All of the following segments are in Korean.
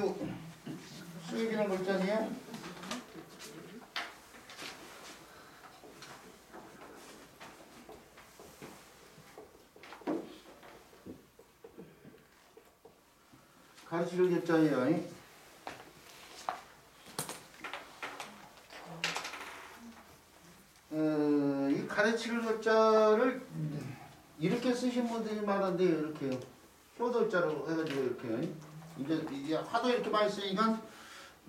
아주 쓰여지는 글자네요. 가르칠 글자예요. 이 가르칠 글자를 이렇게 쓰신 분들이 많은데요. 이렇게요. 효도자로 해가지고 이렇게 이제 하도 이렇게 많이 쓰니까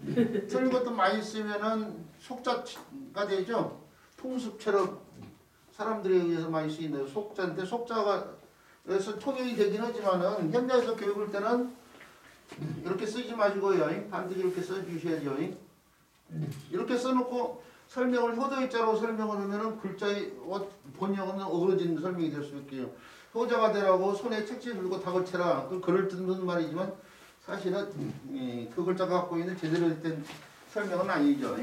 틀린 것도 많이 쓰면은 속자가 되죠. 통습처럼 사람들에 의해서 많이 쓰이는 속자인데 속자가 그래서 통용이 되긴 하지만은 현장에서 교육할 때는 이렇게 쓰지 마시고요. 반드시 이렇게 써주셔야죠. 이렇게 써놓고 설명을 효도자로 설명을 하면은 글자의 본역은 어그러진 설명이 될 수 있게요. 효자가 되라고 손에 책지 들고 닭을 채라. 그 글을 듣는 말이지만 사실은 그 글자가 갖고 있는 제대로 된 설명은 아니죠.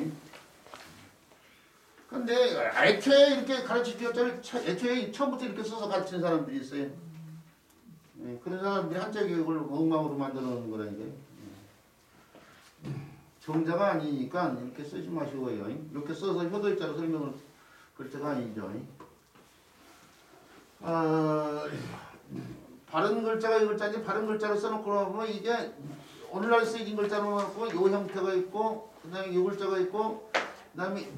근데 애초에 이렇게 가르치기 글자를 애초에 처음부터 이렇게 써서 가르치는 사람들이 있어요. 그런 사람들이 한자 교육을 엉망으로 만들어 놓는 거라니까요. 정자가 아니니까 이렇게 쓰지 마시고요. 이렇게 써서 효도자로 설명을 글자가 아니죠. 바른 글자가 이 글자인지 바른 글자로 써놓고 나면 이게 오늘날 쓰인 글자로 놓고 요 형태가 있고 그 다음에 요 글자가 있고 그 다음에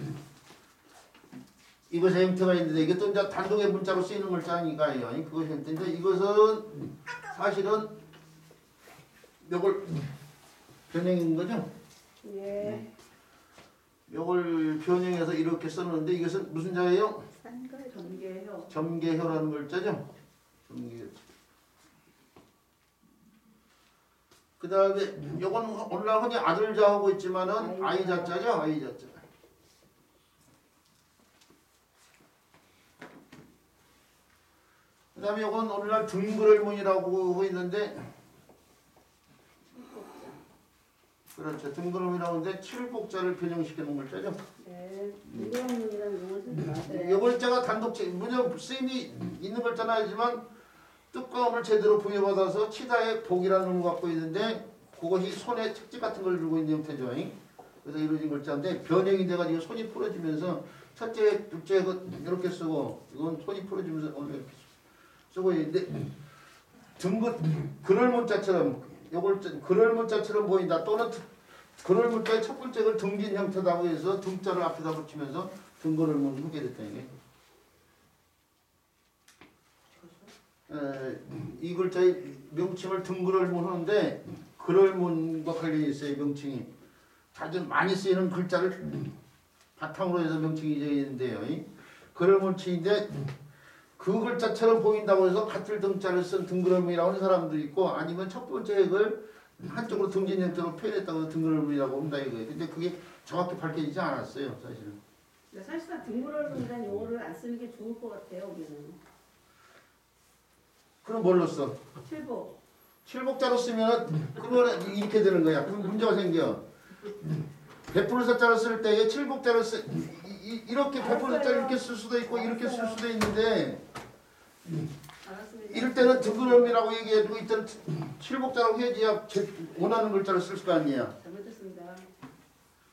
이것의 형태가 있는데 이게 또 이제 단독의 문자로 쓰이는 글자니까요. 그것이 형태인데 이것은 사실은 요걸 변형인 거죠? 예. 요걸 변형해서 이렇게 써놓는데 이것은 무슨 자예요? 점계효. 점계효라는 글자죠? 점계효. 그 다음에 요건 오늘날 흔히 아들자 하고 있지만은 아이자자죠? 아이자자. 그 다음에 요건 오늘날 등글을문이라고 하고 있는데 그렇죠. 등글문이라고 하는데 칠복자를 변형시켜 놓은 글자죠? 네. 등글문이라는 용어를 쓰지 마세요. 요 글자가 단독 문역 쓰임이 있는 글자는 아니지만 뚜껑을 제대로 부여받아서 치다의 복이라는 걸 갖고 있는데 그것이 손에 책지 같은 걸 들고 있는 형태죠. 그래서 이루어진 글자인데 변형이 돼가지고 손이 풀어지면서 첫째, 둘째 이렇게 쓰고 이건 손이 풀어지면서 오늘 이렇게 쓰고 있는데 등글 그럴 문자처럼 요걸 그럴 문자처럼 보인다 또는 그럴 문자의 첫 번째 걸 등진 형태다고 해서 등자를 앞에다 붙이면서 등글을 하게 됐다 이게. 이 글자의 명칭을 등글을문 하는데 글을문과 관련이 있어요. 명칭이 자주 많이 쓰이는 글자를 바탕으로 해서 명칭이 되어 있는데요. 글을문칭인데 그 글자처럼 보인다고 해서 같은 등자를 쓴 등글을문이라고 하는 사람도 있고 아니면 첫 번째 핵을 한쪽으로 등진 형태로 표현했다고 해서 등글을문이라고 한다 이거예요. 근데 그게 정확히 밝혀지지 않았어요. 사실은. 사실상 등글을문이라는 용어를 안 쓰는 게 좋을 것 같아요. 우리는. 그럼 뭘로 써? 칠복. 칠복자로 쓰면 그거는 이렇게 되는 거야. 그럼 문제가 생겨. 베풀을 자로 쓸 때에 칠복자로 이렇게 베풀을 자를 이렇게 쓸 수도 있고 이렇게 쓸 수도 있는데 알았습니다. 이럴 때는 등글음이라고 얘기해도 이때는 칠복자라고 해야지야 원하는 글자를 쓸 거 아니야. 잘못했습니다.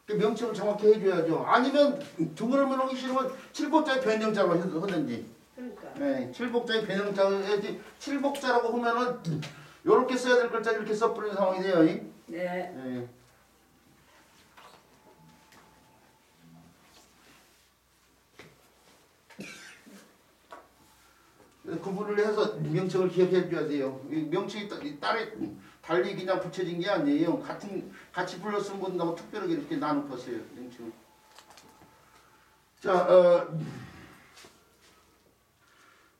그 명칭을 정확히 해줘야죠. 아니면 등글음을 하기 싫으면 칠복자의 변형자로 하든지. 그러니까. 네, 칠복자의 변형자로 해야지. 칠복자라고 하면은 요렇게 써야 될 글자 이렇게 써버리는 상황이 돼요. 네. 네. 구분을 해서 명칭을 기억해 줘야 돼요. 명칭이 달리 그냥 붙여진 게 아니에요. 같이 불렀으면 본다고 특별하게 이렇게 나눠봤어요. 명칭을. 자,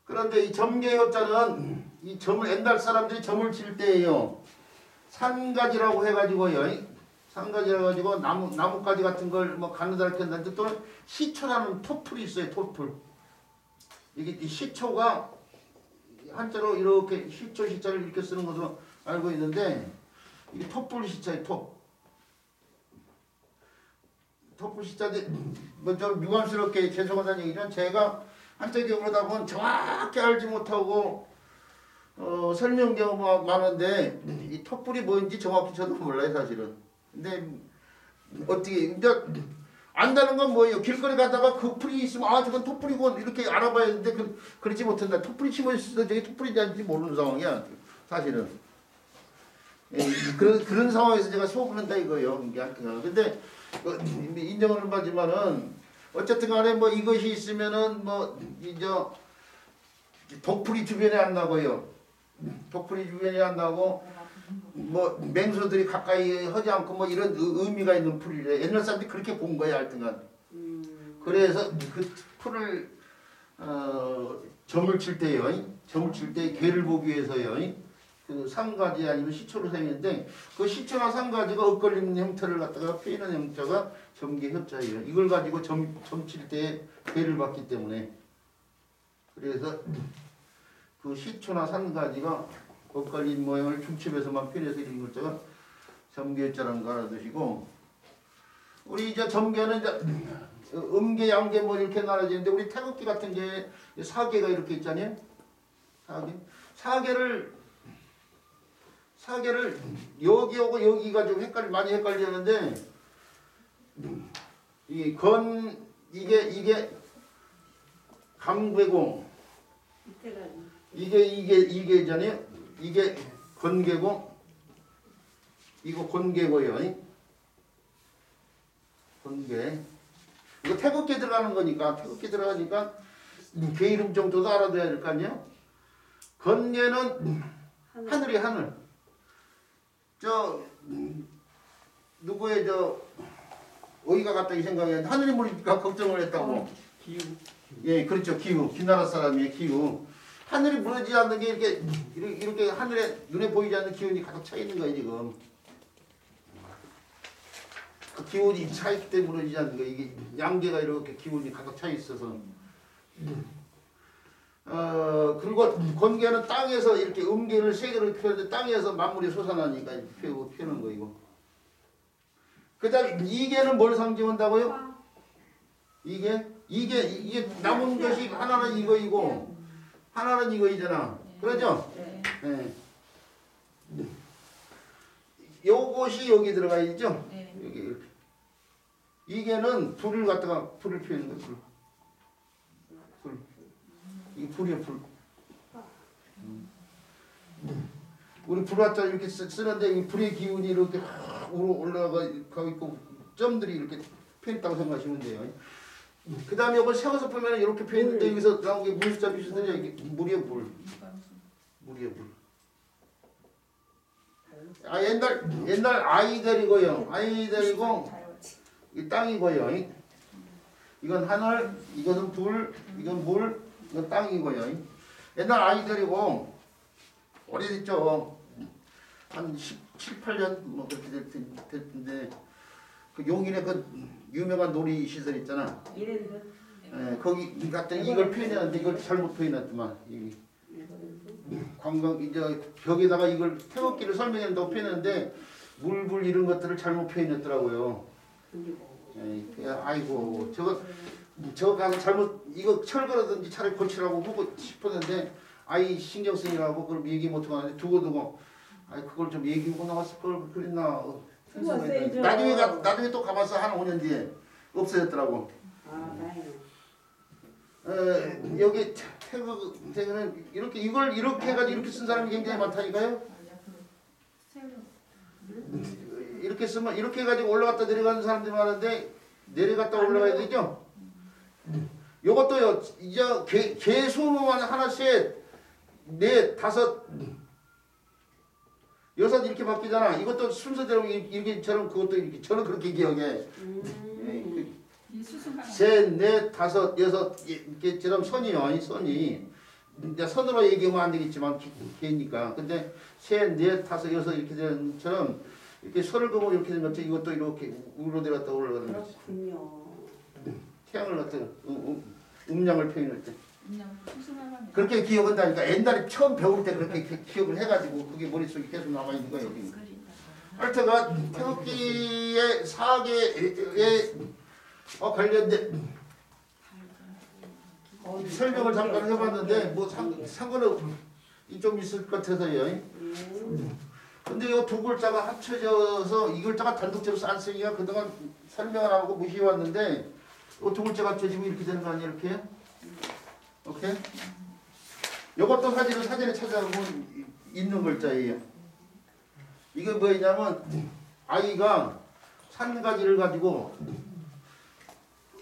그런데 이 점계효자는 이 점을 옛날 사람들이 점을 칠 때예요. 산가지라고 해가지고요. 산가지라고 해가지고 나뭇가지 같은 걸 뭐 가느다 이렇게 한다는데 또는 시초라는 토풀이 있어요. 토풀. 이게 이 시초가 한자로 이렇게 시초 시자를 이렇게 쓰는 것으로 알고 있는데 이게 토풀 시자예요. 토풀 시자인데 뭐 좀 유감스럽게 죄송하다는 얘기지만 제가 한자 기억으로다 보면 정확히 알지 못하고 설명 경우가 많은데 이 톱불이 뭔지 정확히 저도 몰라요 사실은. 근데 어떻게 이제 안다는 건 뭐예요? 길거리 가다가 그 풀이 있으면 아 저건 톱불이고 이렇게 알아봐야 되는데 그러지 못한다. 톱불이 심어 있어서 저게 톱불인지 아닌지 모르는 상황이야 사실은. 예, 그런 상황에서 제가 수업을 한다 이거예요. 이게 하여튼. 근데 인정을 받지만은 어쨌든 간에 뭐 이것이 있으면은 뭐 이제 독풀이 주변에 안 나고요. 독풀이 주변에 안 나고 뭐 맹수들이 가까이 하지 않고 뭐 이런 의미가 있는 풀이래. 옛날 사람들이 그렇게 본 거야 하여튼간. 그래서 그 풀을 점을 칠 때요. 점을 칠 때 개를 보기 위해서요. 그 상가지 아니면 시초로 생겼는데 그 시초나 상가지가 엇걸리는 형태를 갖다가 피는 형태가 점개 협자예요. 이걸 가지고 점 칠 때 개를 받기 때문에 그래서 그 시초나 상가지가 엇걸린 모양을 중첩해서만 표현해서 이런 글자가 점개자라는 거 알아두시고 우리 이제 점개는 이제 음개, 양개 뭐 이렇게 나눠지는데 우리 태극기 같은 게 사개가 이렇게 있잖아요. 사개를 여기하고 여기가 좀 많이 헷갈리는데 이게 강배공 이게잖아요. 이게 건개고 이거 건개고요. 건개 이거 태극기 들어가는 거니까 태극기 들어가니까 개 이름 정도도 알아둬야 될 거 아니에요. 건개는 하늘이 하늘. 저 누구의 저 어이가 같다 이 생각에 하늘이 모르니까 걱정을 했다고. 기후. 예, 그렇죠. 기후. 기나라 사람이에요. 기후. 하늘이 무너지지 않는 게 이렇게 하늘에 눈에 보이지 않는 기운이 가득 차 있는 거예요 지금. 그 기운이 차 있기 때문에 무너지지 않는 거예요. 이게 양계가 이렇게 기운이 가득 차 있어서. 그리고 건개는 땅에서 이렇게 음계를 세 개를 펴는데 땅에서 만물이 솟아나니까 펴는 거 이거. 그다음 이계는 뭘 상징한다고요? 이게 남은 것이 하나는 이거이고 하나는 이거이잖아. 그러죠? 네. 요것이 여기 들어가 있죠? 여기 이렇게. 이게는 불을 갖다가 불을 피우는 거예요. 불. 이게 불이야 불. 우리 불 갖다 이렇게 쓰는데 이 불의 기운이 이렇게 올라가 있고 점들이 이렇게 펴있다고 생각하시면 돼요. 그 다음에 이걸 세워서 보면 이렇게 펴있는데 여기서 나온 게 물자 비슷하죠. 이게 물이야 물. 물이야 물. 아 옛날 아이들이고요. 아이들이고 이 땅이고요. 이건 하늘, 이것은 불, 이건 물, 이건 땅이고요. 옛날 아이들이고 오래됐죠. 한 17, 8년 뭐 그렇게 됐는데 그 용인에 그 유명한 놀이 시설 있잖아. 예, 거기 갔더니 이걸 표현했는데 이걸 잘못 표현했더만. 관광 이제 벽에다가 이걸 태극기를 설명했는데 표현했는데 물불 이런 것들을 잘못 표현했더라고요. 예, 아이고 저거 가서 잘못 이거 철거라든지 차라리 고치라고 하고 싶었는데 아이 신경 쓰느라고 그걸 얘기 못하고 하는데 두고 아이 그걸 좀 얘기하고 나왔을 걸 그랬나. 나중에 또 가봐서 한 5년 뒤에 없어졌더라고. 여기 태극은 이렇게 이걸 이렇게 해가지고 이렇게 쓴 사람이 굉장히 많다니까요. 이렇게 쓰면 이렇게 해가지고 올라갔다 내려가는 사람들이 많은데 내려갔다 올라가야 되죠. 요것도요. 이제 개 수만 하나 셋넷 다섯 여섯 이렇게 바뀌잖아. 이것도 순서대로 이렇게처럼 그것도 이렇게 저는 그렇게 기억해. 셋, 넷, 다섯, 여섯 이렇게처럼 선이요. 선이 이제 선으로 얘기하면 안 되겠지만 개니까. 근데 셋, 넷, 다섯, 여섯 이렇게 되는 처럼 이렇게 선을 그으면 이렇게 된 것처럼 이것도 이렇게 위로 내려갔다 올라가는 거지. 그렇군요. 태양을 갖다 음량을 표현할 때. 그렇게 기억한다니까. 옛날에 처음 배울 때 그렇게 기억을 해가지고 그게 머릿속에 계속 남아있는 거예요. 하여튼가 태극기의 사계에 관련된 설명을 잠깐 해봤는데 뭐 상관없 좀 있을 것 같아서요. 근데 이 두 글자가 합쳐져서 이 글자가 단독적으로 싼쓰기가 그동안 설명을 안 하고 무시해 왔는데 이 두 글자가 합쳐지면 이렇게 되는 거 아니에요? 이렇게? 오케이? 이것도 사진을 찾아보면 있는 글자예요. 이게 뭐냐면 아이가 산 가지를 가지고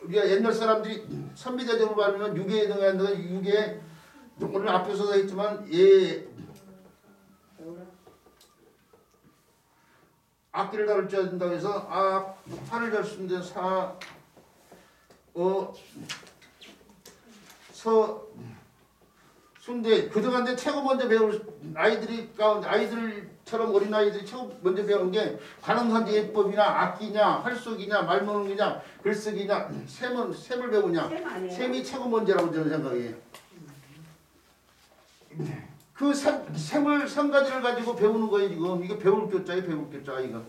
우리가 옛날 사람들이 선비대접을 받으면 유괴에 등한다고 유괴 오늘 앞에서 써 있지만 예 악기를 다룰 줄 안다고 해서 팔을 잘 쓰는데 순대 그동안에 최고 먼저 배울 아이들이 가운데 아이들처럼 어린 아이들이 최고 먼저 배우는 게 관음산지 예법이나 악기냐 활쏘기냐 말모르기냐 글쓰기냐 셈을 배우냐 셈이 최고 먼저라고 저는 생각해요. 그 셈을 세 가지를 가지고 배우는 거예요 지금. 이게 배울 교자예요 배울 교자 이거.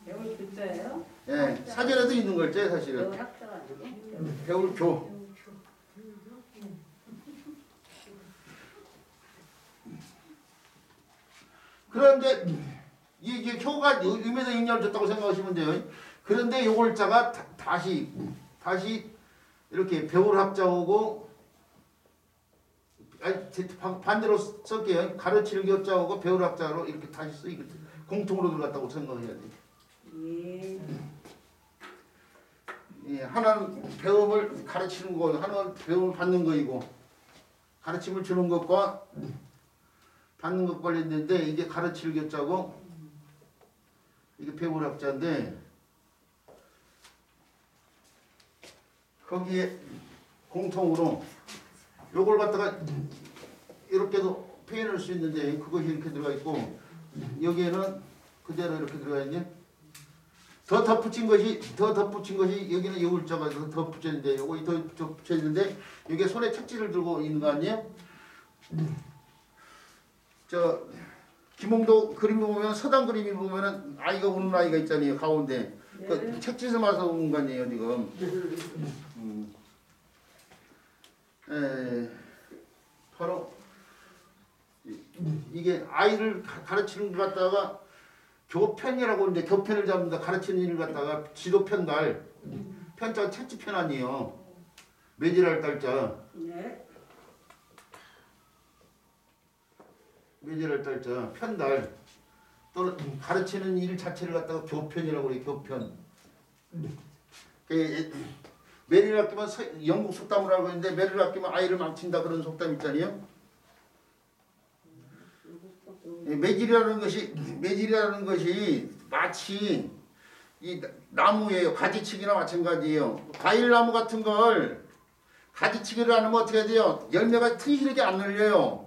배울 글자예요? 예 사전에도 있는 글자예요 사실은. 배울 학자가 아니고 배울 교. 그런데 이게 효가 의미에서 영향을 줬다고 생각하시면 돼요. 그런데 요 글자가 다시 이렇게 배울 합자오고 반대로 쓸게요. 가르칠 교자오고 배울 합자로 이렇게 다시 쓰이거든요. 공통으로 들어갔다고 생각해야 돼요. 예, 하나는 배움을 가르치는 거고 하나는 배움을 받는 거이고 가르침을 주는 것과 받는 것 관련된데 이게 가르칠 교자고 이게 배울 학자인데 거기에 공통으로 요걸 갖다가 이렇게도 표현할 수 있는데 그것이 이렇게 들어가 있고 여기에는 그대로 이렇게 들어가 있네. 더 덧붙인 것이 여기는 요 글자가 더 덧붙였는데 요거 더 덧붙였는데 이게 손에 책지를 들고 있는 거 아니에요? 저 김홍도 그림 보면 서당 그림이 보면은 아이가 우는 아이가 있잖아요 가운데 네. 그 책짓을 맞아서 우는 거 아니에요 지금. 바로 이게 아이를 가르치는 것 갖다가 교편이라고 하는데 교편을 잡는다 가르치는 일을 갖다가 지도편달 편자가 책지편 아니에요. 매질할 달자. 네. 매질할 달자 편달 또는 가르치는 일 자체를 갖다가 교편이라고 그래요. 교편. 매를 아끼면 영국 속담을 알고 있는데 매를 아끼면 아이를 망친다 그런 속담 있잖아요. 매질이라는 것이 마치 이 나무예요. 가지치기나 마찬가지예요. 과일나무 같은 걸 가지치기를 하면 어떻게 해야 돼요? 열매가 튼실하게 안 열려요.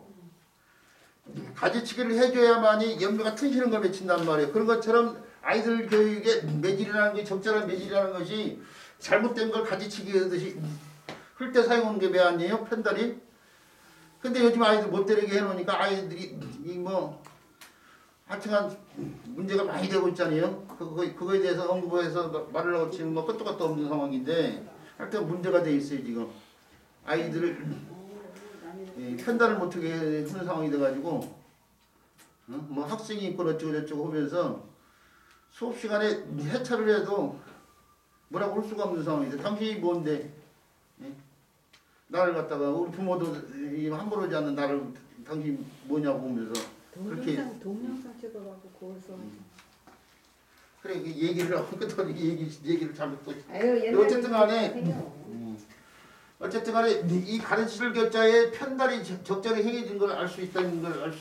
가지치기를 해줘야만이 열매가 튼실한 걸 맺힌단 말이에요. 그런 것처럼 아이들 교육에 매질이라는 게 적절한 매질이라는 것이 잘못된 걸 가지치기 하듯이 흘 때 사용하는 게 매 아니에요? 편달이. 근데 요즘 아이들 못 때리게 해놓으니까 아이들이 하여튼간 문제가 많이 되고 있잖아요. 그거에 대해서 언급해서 말을 하고 지금 끝도 끝도 없는 상황인데 하여튼 문제가 돼 있어요 지금. 아이들을 편달을 못하게 하는 상황이 돼가지고 뭐 학생이 있고 어쩌고 저쩌고 하면서 수업 시간에 해체를 해도 뭐라고 할 수가 없는 상황인데 당신이 뭔데 나를 갖다가 우리 부모도 함부로 하지 않는 나를 당신 뭐냐고 보면서 그렇게 동영상 찍어가지고 거기서 그래 얘기를 하고 또 얘기를 잘못 또 아유, 어쨌든 간에 이 가르칠 교자의 편달이 적절히 행해진 걸 알 수 있다는 걸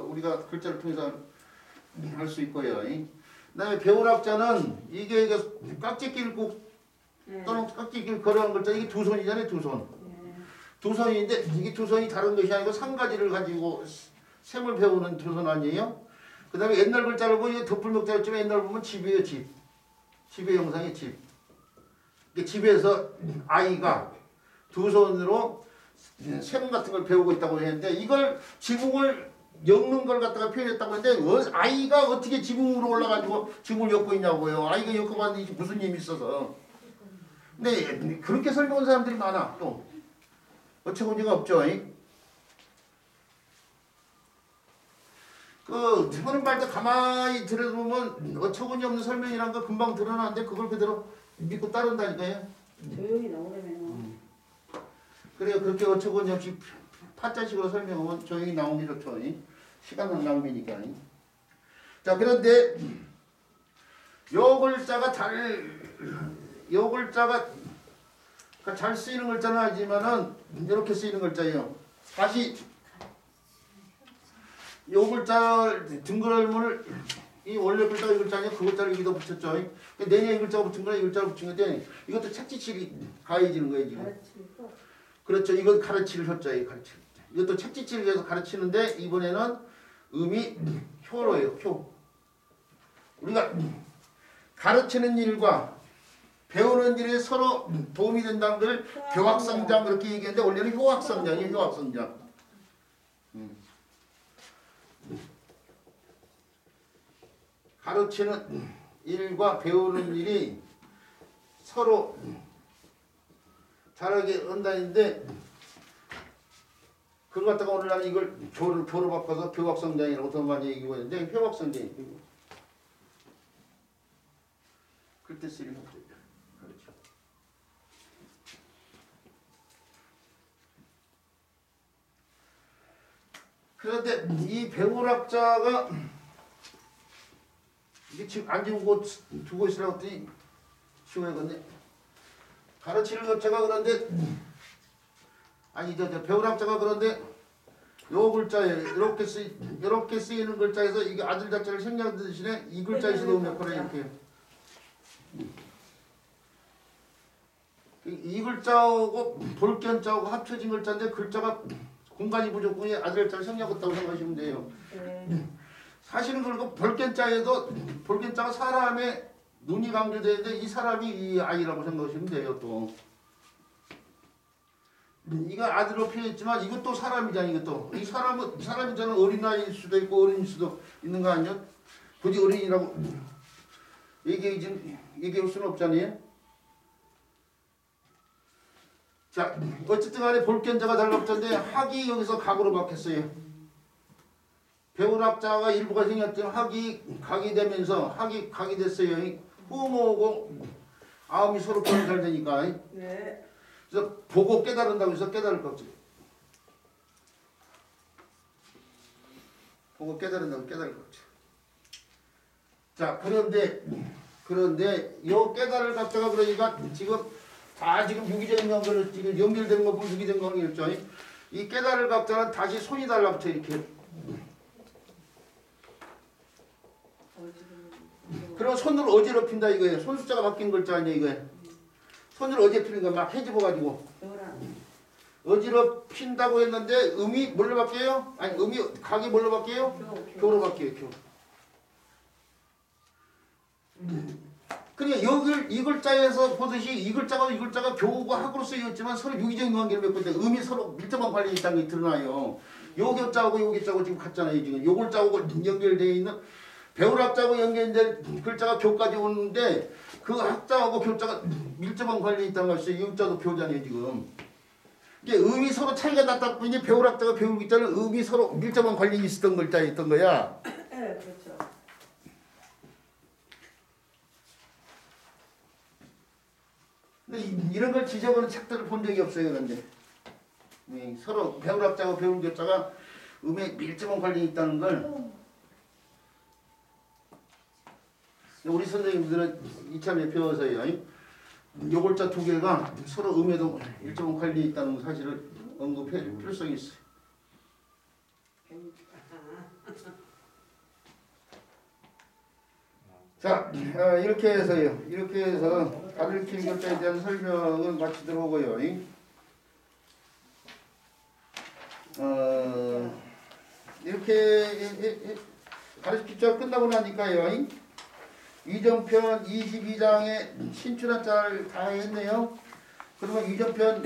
우리가 글자를 통해서 알 수 있고요. 그다음에 배울학자는 이게 깍지끼를 꼭 또는 깍지끼를 걸어간 글자 이게 두 손이잖아요. 두 손. 두 손인데 이게 두 손이 다른 것이 아니고 한 가지를 가지고 셈을 배우는 두 손 아니에요? 그 다음에 옛날 글자를 보면 덧불목자였지만 옛날 보면 집이에요. 집. 집의 형상이 집. 집에서 아이가 두 손으로 셈 같은 걸 배우고 있다고 했는데 이걸 지붕을 엮는 걸 갖다가 표현했다고 했는데 아이가 어떻게 지붕으로 올라가지고 지붕을 엮고 있냐고요. 아이가 엮어봤는데 무슨 힘이 있어서. 근데 그렇게 설명한 사람들이 많아. 또 어처구니가 없죠. 그 하는 말도 가만히 들여다보면 어처구니 없는 설명이란 거 금방 드러나는데 그걸 그대로 믿고 따른다니까요. 조용히 나오려면 그래요. 그렇게 어처구니 없이 파자식으로 설명하면 조용히 나오는 게 좋죠. 시간 낭비니까. 자, 그런데 요 글자가 잘 쓰이는 글자는 아니지만은 이렇게 쓰이는 글자예요. 다시 요 글자 등글을문을 이 원래 글자가 이 글자 아니야? 그 글자를 여기다 붙였죠. 내년 이 글자가 붙인 거나 이 글자를 붙인 건데 이것도 책지칠이 가해지는 거예요 지금. 가르치고 그렇죠. 이건 가르칠 효자예요. 가르칠. 이것도 책지칠을 위해서 가르치는데 이번에는 음이 효로예요. 효. 우리가 가르치는 일과 배우는 일에 서로 도움이 된다는 걸 교학성장 그렇게 얘기했는데 원래는 효학성장이에요. 효학성장. 가르치는 일과 배우는 일이 서로 잘하게 한다는데 그걸 갖다가 오늘 나는 이걸 교로 바꿔서 교학성장이라고 더 많이 얘기하고 있는데 효학성장이에요. 그때 쓰는 거죠. 그렇죠. 그런데 이 배울학자가 이게 지금 앉은 곳 두고 있으라고 했더니 쉬워야겠네. 가르치는 학자가 그런데 아니 저 배울학자가 그런데 요 글자에 이렇게 쓰이는 글자에서 이게 아들 자체를 생략 대신에 이 글자에서도 몇 번에 이렇게 이 글자하고 볼견자하고 합쳐진 글자인데 글자가 공간이 부족하니 아들 자를 생략했다고 생각하시면 돼요. 사실은 그리고 볼견자가 사람의 눈이 강조되는데 이 사람이 이 아이라고 생각하시면 돼요. 또 이거 아들로 표현했지만 이것도 사람이잖아. 이것도 이 사람이잖아. 어린아이일 수도 있고 어린일 수도 있는 거 아니야? 굳이 어린이라고 얘기할 수는 없잖아요. 자, 어쨌든 간에 볼견자가 달라붙었는데 학이 여기서 각으로 바뀌었어요. 배울학자가 일부가 생겼더니 학이 각이 되면서 학이 각이 됐어요. 후모하고 아음이 서로 변살되니까. 네. 그래서 보고 깨달은다고 해서 깨달을 것 같죠. 보고 깨달은다고 깨달을 것 같죠. 자, 그런데 요 깨달을 갖다가 그러니까 지금 다 지금 유기적인 연결을 지금 연결된 거 보면 유기적인 연결이죠. 이 깨달을 갖다는 다시 손이 달라붙어 이렇게. 그럼 손으로 어지럽힌다 이거예요. 손 숫자가 바뀐 글자 아니야 이거예요. 손으로 어지럽히는 거 막 해집어가지고 어지럽힌다고 했는데 음이 뭘로 바뀌어요? 아니 음이 각이 뭘로 바뀌어요? 교로 바뀌어요. 교. 그러니까 이 글자에서 보듯이 이 글자가 교우가 학으로 쓰였지만 서로 유기적인 관계를 맺고 있는데 음이 서로 밀접한 관련이 있다는 게 드러나요. 요 교자하고 요 교자하고 지금 같잖아요. 지금 요 글자하고 연결되어 있는 배울학자하고 연결된 글자가 교까지 오는데 그 학자하고 교자가 밀접한 관련이 있다는 것이 이 글자도 교잖아요 지금. 이게 음이 서로 차이가 났다 보니 배울학자가 배울 글자는 음이 서로 밀접한 관련이 있었던 글자였던 거야. 네, 그렇죠. 근데 이런 걸 지적하는 책들을 본 적이 없어요. 그런데 서로 배울학자하고 배울 교자가 음에 밀접한 관련이 있다는 걸 우리 선생님들은 이참에 배워서요. 요 글자 두 개가 서로 음에도 일정한 관련이 있다는 사실을 언급할 필요성이 있어요. 자, 이렇게 해서요. 이렇게 해서 가르칠 글자에 대한 설명을 마치도록 하고요. 이렇게 가르칠 끝나고 나니까요. 이정편 22장에 신춘하자를 다 했네요. 그러면 이정편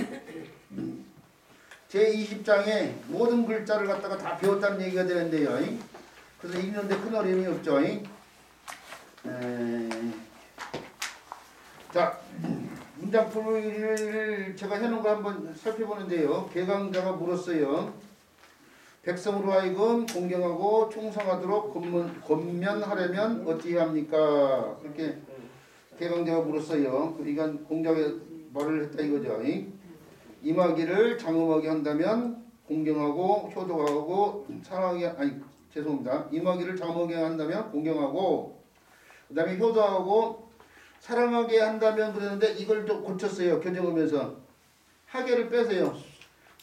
제20장에 모든 글자를 갖다가 다 배웠다는 얘기가 되는데요. 그래서 읽는데 큰 어려움이 없죠. 자, 문장풀이를 제가 해놓은 거 한번 살펴보는데요. 개강자가 물었어요. 백성으로 하여금 공경하고 충성하도록 권면하려면 어찌 합니까? 그렇게 개강자가 물었어요. 그러니까 공자가 말을 했다 이거죠. 임하기를 장엄하게 한다면 공경하고 효도하고 사랑하게 아니 죄송합니다. 임하기를 장엄하게 한다면 공경하고 그다음에 효도하고 사랑하게 한다면 그랬는데 이걸 좀 고쳤어요. 교정하면서 하계를 빼세요.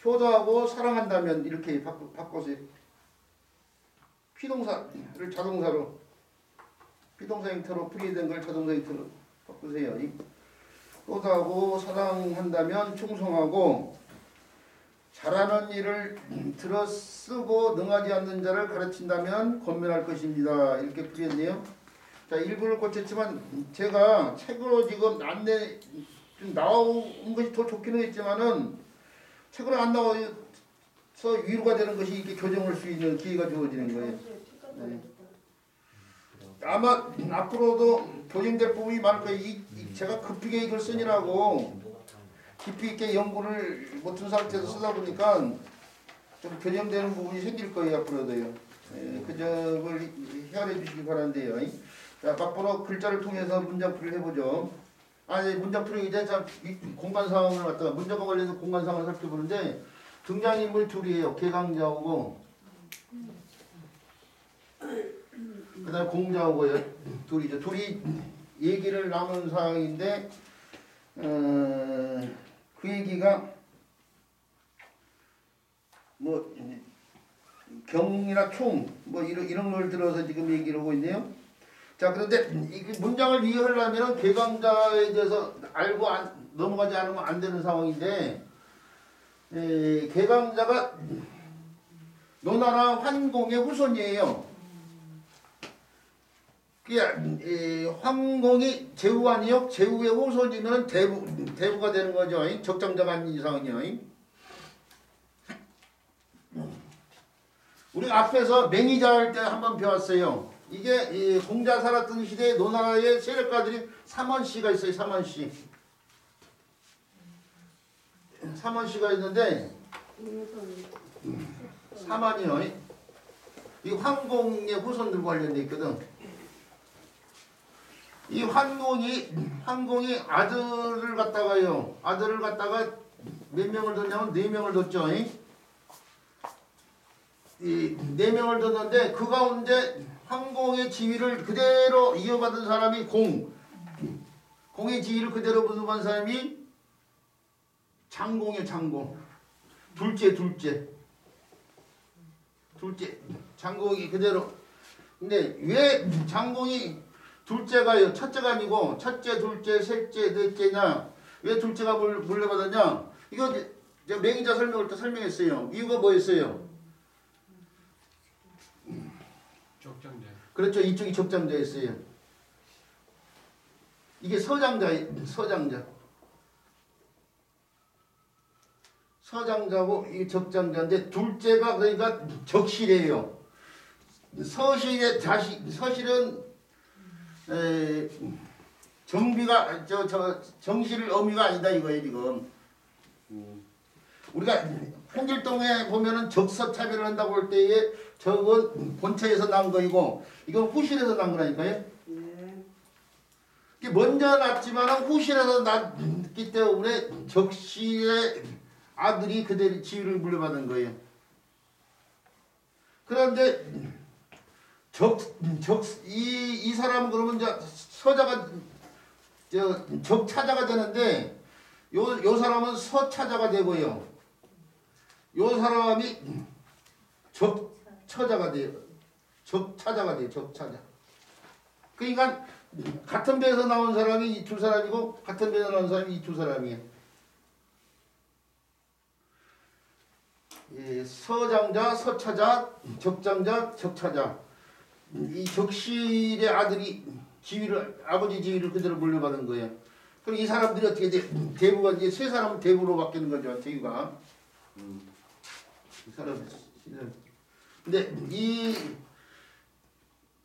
효도하고 사랑한다면 이렇게 바꿔서 피동사를 자동사로 피동사 형태로 풀이된 걸 자동사 형태로 바꾸세요. 효도하고 사랑한다면 충성하고 잘하는 일을 들어 쓰고 능하지 않는 자를 가르친다면 권면할 것입니다. 이렇게 풀이했네요. 자, 일부를 고쳤지만 제가 책으로 지금 안내 좀 나온 것이 더 좋기는 했지만은 책으로 안 나와서 위로가 되는 것이 이렇게 교정할 수 있는 기회가 주어지는 거예요. 네. 아마 앞으로도 교정될 부분이 많을 거예요. 제가 급하게 이걸 쓰느라고 깊이 있게 연구를 못한 상태에서 쓰다 보니까 좀 교정되는 부분이 생길 거예요. 앞으로도요. 네, 그 점을 헤아려 주시기 바란대요. 자, 앞으로 글자를 통해서 문장풀이를 해보죠. 문장 풀이기 전에 공간 상황을 갖다가 문장과 관련해서 공간 상황을 살펴보는데 등장인물 둘이에요. 개강자하고 그다음에 공자하고요. 둘이죠. 둘이 얘기를 나눈 상황인데 그 얘기가 뭐 경이나 총 뭐 이런 걸 들어서 지금 얘기를 하고 있네요. 자, 그런데 이 문장을 이해하려면 개강자에 대해서 알고 넘어가지 않으면 안 되는 상황인데 개강자가 노나라 환공의 후손이에요. 황공이 제후 아니요? 제후의 후손이면 대부가 되는 거죠. 적장자가 아닌 이상은요. 우리 앞에서 맹의자 할 때 한번 배웠어요. 이게 공자 살았던 시대에 노나라의 세력가들이 삼원씨가 있어요. 삼원씨가 있는데 삼원이요. 이 황공의 후손들과 관련돼 있거든. 이 황공이 아들을 갖다가 몇 명을 뒀냐면 4명을 뒀죠. 이 4명을 뒀는데 그 가운데 황공의 지위를 그대로 이어받은 사람이 공의 지위를 그대로 분업한 사람이 장공이에요. 장공. 둘째. 장공이 그대로. 근데 왜 장공이 둘째가요? 첫째가 아니고 첫째, 둘째, 셋째, 넷째냐? 왜 둘째가 물려받았냐? 이거 제가 맹의자 설명할 때 설명했어요. 이유가 뭐였어요? 적장자. 그렇죠. 이쪽이 적장자였어요. 이게 서장자고 이게 적장자인데 둘째가 그러니까 적실이에요. 서실은 정비가 정실 어미가 아니다 이거예요 지금. 우리가 홍길동에 보면은 적서차별을 한다고 할 때에 저건 본체에서 난 거이고 이건 후실에서 난 거라니까요. 이게 먼저 났지만은 후실에서 났기 때문에 적실의 아들이 그대로 지위를 물려받은 거예요. 그런데 이 사람은 그러면 이제 서자가 적차자가 되는데 요 사람은 서차자가 되고요. 요 사람이 적처자가 돼요. 적차자가 돼요. 적차자. 그러니까 같은 배에서 나온 사람이 이 두 사람이고 같은 배에서 나온 사람이 이 두 사람이에요. 서장자, 서차자, 적장자, 적차자. 이 적실의 아들이 아버지 지위를 그대로 물려받은 거예요. 그럼 이 사람들이 어떻게 돼? 대부가 이제 세 사람은 대부로 바뀌는 거죠. 대부가. 이 사람. 근데 이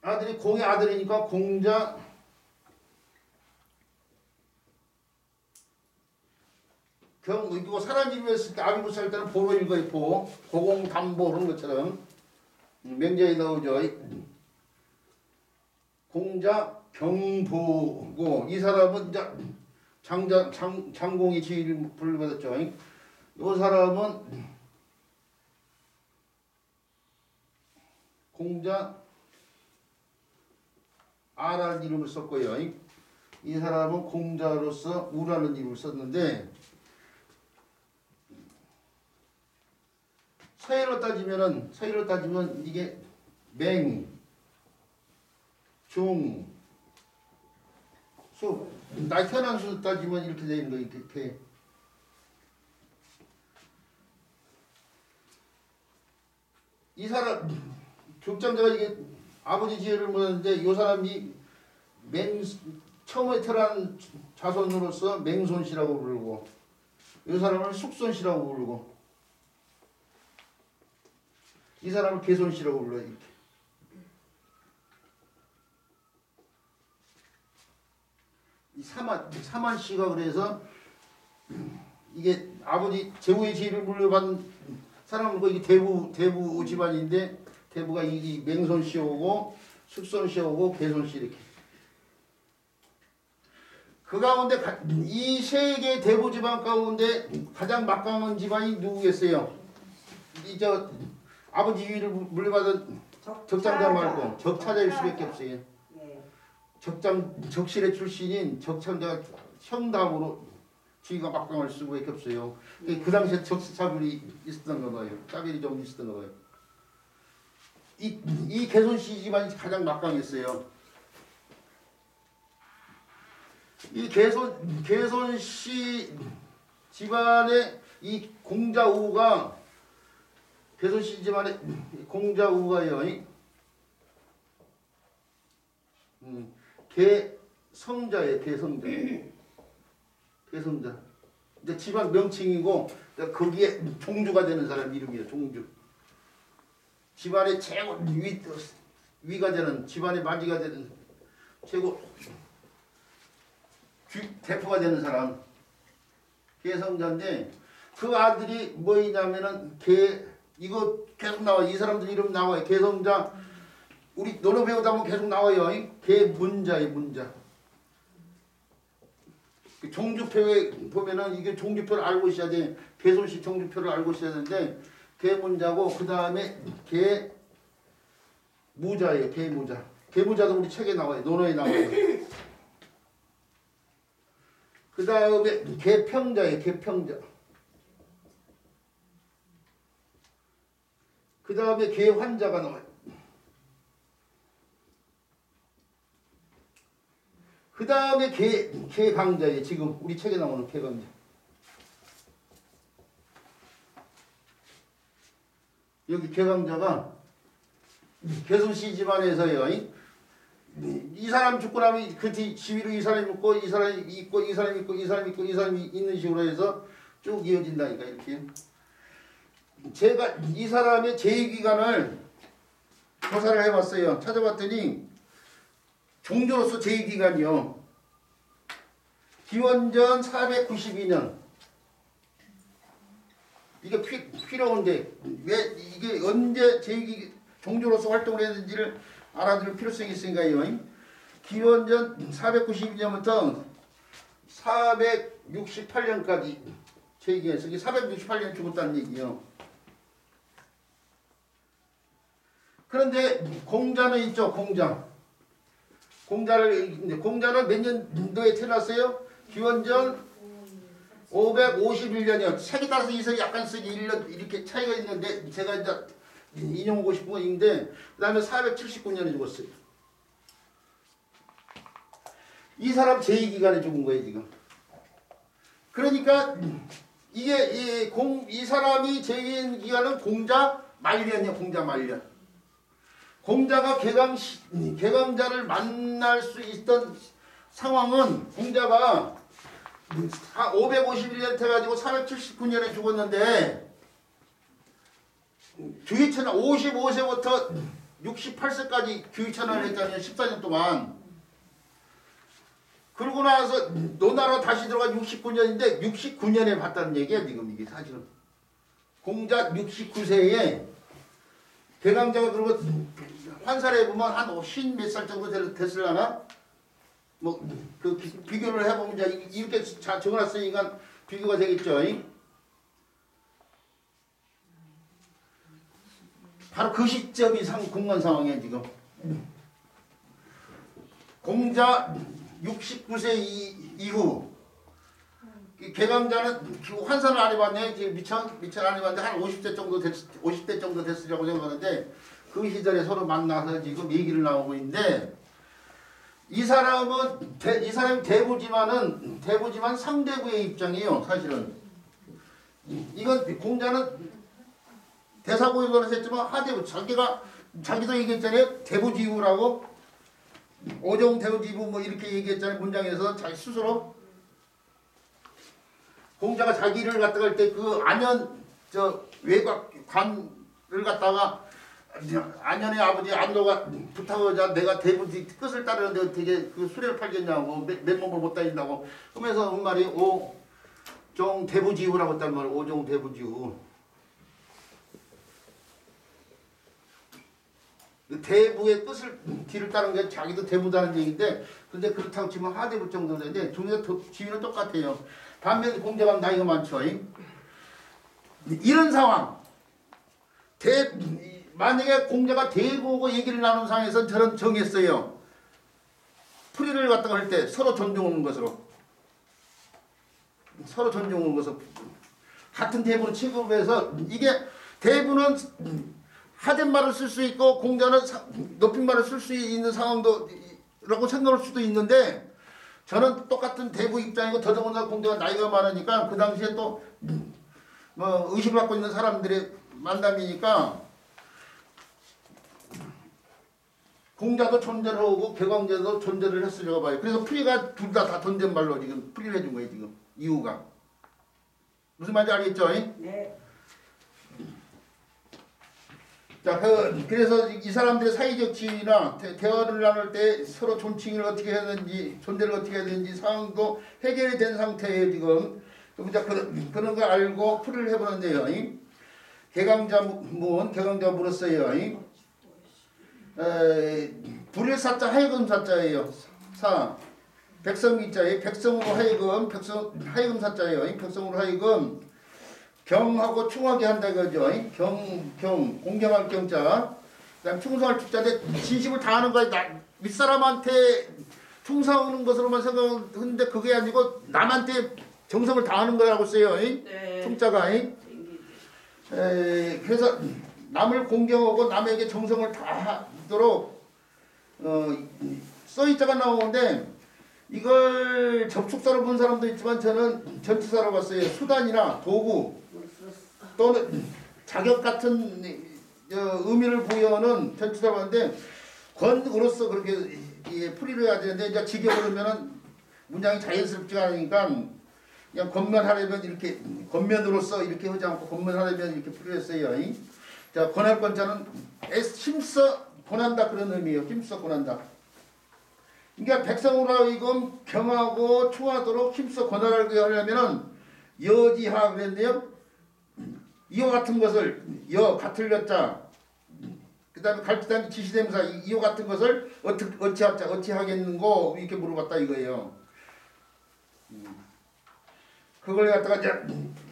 아들이 공의 아들이니까 공자, 이거 사람 이름을 했을 때 아비부 살 때는 보로 읽어요. 보. 고공담보 그런 것처럼 명제에 나오죠. 공자 경보고 이 사람은 이제 장공의 지위를 불러받았죠. 이 사람은 공자 아라는 이름을 썼고요. 이 사람은 공자로서 우라는 이름을 썼는데 서예로 따지면 이게 맹, 중, 수, 나이 태어난 수 따지면 이렇게 되는 거예요. 이렇게. 이 사람 족장자가 이게 아버지 지혜를 물었는데 이 사람이 처음에 태어난 자손으로서 맹손씨라고 부르고 이 사람을 숙손씨라고 부르고 이 사람을 개손씨라고 불러요. 이렇게. 이 사만씨가 그래서 이게 아버지 제후의 지위를 물려받은 사람은 이게 대부 집안인데 대부가 이 맹손씨오고 숙손씨오고 개손씨 이렇게. 그 가운데 이 세 개의 대부 집안 가운데 가장 막강한 집안이 누구겠어요? 아버지 위를 물려받은 적장자 말고 적차자일 수밖에 없어요. 네. 적실의 출신인 적장자가 형담으로 지위가 막강할 수밖에 없어요. 그 당시에 적차별이 있었던 거 봐요. 차별이 좀 있었던 거 봐요. 이 개손씨 집안이 가장 막강했어요. 이 개손씨 집안의 이 공자우가 개손씨 집안의 공자우가요. 개성자예요. 개성자. 이제 집안 명칭이고 거기에 종주가 되는 사람 이름이에요. 종주. 집안의 최고 위가 되는 집안의 마지가 되는 최고 대표가 되는 사람 개성자인데 그 아들이 뭐냐면은 이거 계속 나와요. 이 사람들 이름 나와요. 개성자 우리 논어 배우다 보면 계속 나와요. 개문자의 문자. 종주표에 보면은 이게 종주표를 알고 있어야 돼. 개손씨 종주표를 알고 있어야 되는데 개문자고 그 다음에 개무자예요. 개무자. 개무자도 우리 책에 나와요. 논어에 나와요. 그 다음에 개평자예요. 개평자. 그 다음에 개환자가 나와요. 그 다음에 개강자예요. 지금 우리 책에 나오는 개강자. 여기 개강자가 개손씨 집안에서요. 이 사람 죽고 나면 그 뒤 지위로 이 사람이 있고 이 사람이 있고 이 사람이 있고 이 사람이 있고 이 사람이 있는 식으로 해서 쭉 이어진다니까 이렇게. 제가 이 사람의 재위기간을 조사를 해봤어요. 찾아봤더니 종조로서 재위기간이요. 기원전 492년. 이게 필요한데 왜 이게 언제 종조로서 활동을 했는지를 알아둘 필요성이 있으니까요. 기원전 492년부터 468년까지 재위기간에서 468년 죽었다는 얘기요. 그런데 공자는 있죠. 공자는 몇 년도에 태어났어요? 기원전 551년이요. 색이 따라서 이색이 약간 쓰기 1년 이렇게 차이가 있는데 제가 이제 인용하고 싶은 건 있는데 그 다음에 479년에 죽었어요. 이 사람 제2기간에 죽은 거예요 지금. 그러니까 이게 이 사람이 제2기간은 공자 말년이에요. 공자 말년. 공자가 개강자를 만날 수 있던 상황은 공자가 551년 돼가지고 479년에 죽었는데 규위천하 55세부터 68세까지 규위천하를 했잖아요. 14년 동안. 그러고 그러고 나서 노나라 다시 들어가 69년인데 69년에 봤다는 얘기야 지금 이게 사실은. 공자 69세에 개강자가 그러고 환산해 보면 한 50 몇 살 정도 됐을라나? 뭐 그 비교를 해보면 이제 이렇게 적어놨으니까 비교가 되겠죠. 바로 그 시점이 공간 상황이에요 지금. 공자 69세 이후 개강자는 환산을 안 해봤네요. 지금 미천 안 해봤는데 한 50대 정도 됐으라고 생각하는데 그 시절에 서로 만나서 지금 얘기를 나오고 있는데 이 사람이 대부지만 상대부의 입장이에요. 사실은 이건 공자는 대사고에서는 했지만 하대부 자기도 얘기했잖아요. 대부지후라고 오종 대부지후 뭐 이렇게 얘기했잖아요. 문장에서 자기 스스로 공자가 자기를 갖다가 할 때 그 안현 외곽관을 갖다가 안현의 아버지 안도가 부탁하자 내가 대부지 뜻을 따르는데 어떻게 그 수레를 팔겠냐고 맨몸을 못 다닌다고 하면서 한 말이 오종 대부지후라고 했단 말이에요. 오종 대부지후. 대부의 뜻을 뒤를 따르는 게 자기도 대부다는 얘기인데 근데 그렇다고 치면 하대부 정도 되는데 지위는 똑같아요. 반면 공자가 나이가 많죠. 이런 상황 만약에 공자가 대부하고 얘기를 나눈 상황에서 저는 정했어요. 풀이를 갖다가 할 때 서로 존중하는 것으로 같은 대부로 취급해서 이게 대부는 하댓말을 쓸 수 있고 공자는 높임말을 쓸 수 있는 상황도 라고 생각할 수도 있는데 저는 똑같은 대부 입장이고 더더군다나 공자가 나이가 많으니까 그 당시에 또 뭐 의식을 갖고 있는 사람들의 만남이니까 공자도 존재를 하고 개광자도 존재를 했으려고 봐요. 그래서 풀이가 둘 다 존댓말로 지금 풀이를 해준 거예요. 지금 이유가 무슨 말인지 알겠죠? 네. 자, 그래서 이 사람들의 사회적 지위나 대화를 나눌 때 서로 존칭을 어떻게 해야 되는지, 존재를 어떻게 해야 되는지 상황도 해결이 된 상태예요, 지금. 자, 그런 거 알고 풀이를 해보는데요. 개강자 물었어요. 불일 사자 하여금 사자예요. 백성이자예요. 백성으로 하여금, 하여금 사자예요. 백성으로 하여금. 경하고 충하게 한다 이거죠. 공경할 경자. 그다음 충성할 축자인데 진심을 다하는 거야. 윗사람한테 충성하는 것으로만 생각하는데 그게 아니고 남한테 정성을 다하는 거라고 써요. 네. 충자가. 그래서 남을 공경하고 남에게 정성을 다하도록 써있자가 나오는데 이걸 접촉사로 본 사람도 있지만 저는 전치사로 봤어요. 수단이나 도구 또는 자격 같은 의미를 부여하는 전치사로 봤는데 권으로서 그렇게 풀이를 해야 되는데 이제 직역을 하면은 문장이 자연스럽지가 않으니까 그냥 권면하려면 이렇게 권면으로서 이렇게 하지 않고 권면하려면 이렇게 풀이를 했어요. 자, 권할 권자는 힘써 권한다 그런 의미예요. 힘써 권한다. 그러니까 백성으로 하여금 경하고 충하도록 힘써 권하게 하려면은 여지하 그랬는데요. 이와 같은 것을 같을 여자 그 다음에 갈지단 지시대명사 이와 같은 것을 어찌하겠는고 이렇게 물어봤다 이거예요. 그걸 갖다가 이제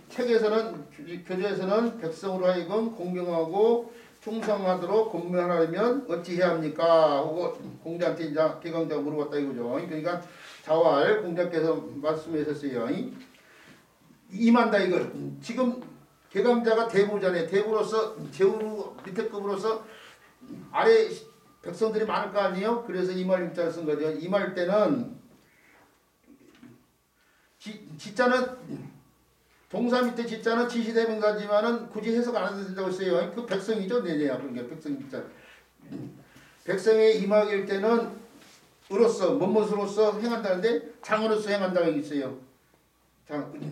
책에서는 교재에서는 백성으로 하여금 공경하고 충성하도록 권면하려면 어찌해야 합니까? 하고 공자한테 이제 개강자가 물어봤다 이거죠. 그러니까 자활 공자께서 말씀하셨어요. 임한다 이걸. 지금 개강자가 대부잖아요. 대부로서 제후 밑에 급으로서 아래 백성들이 많을 거 아니에요? 그래서 임할 임자를 쓴 거죠. 임할 때는 지자는 동사 밑에 지자는 지시대명사지만은 굳이 해석 안 해도 된다고 했어요. 그 백성이죠. 네네야. 그러니까 백성 지자. 백성의 임하길 때는 으로서 뭐뭇으로서 행한다는데 장으로서 행한다고 있어요.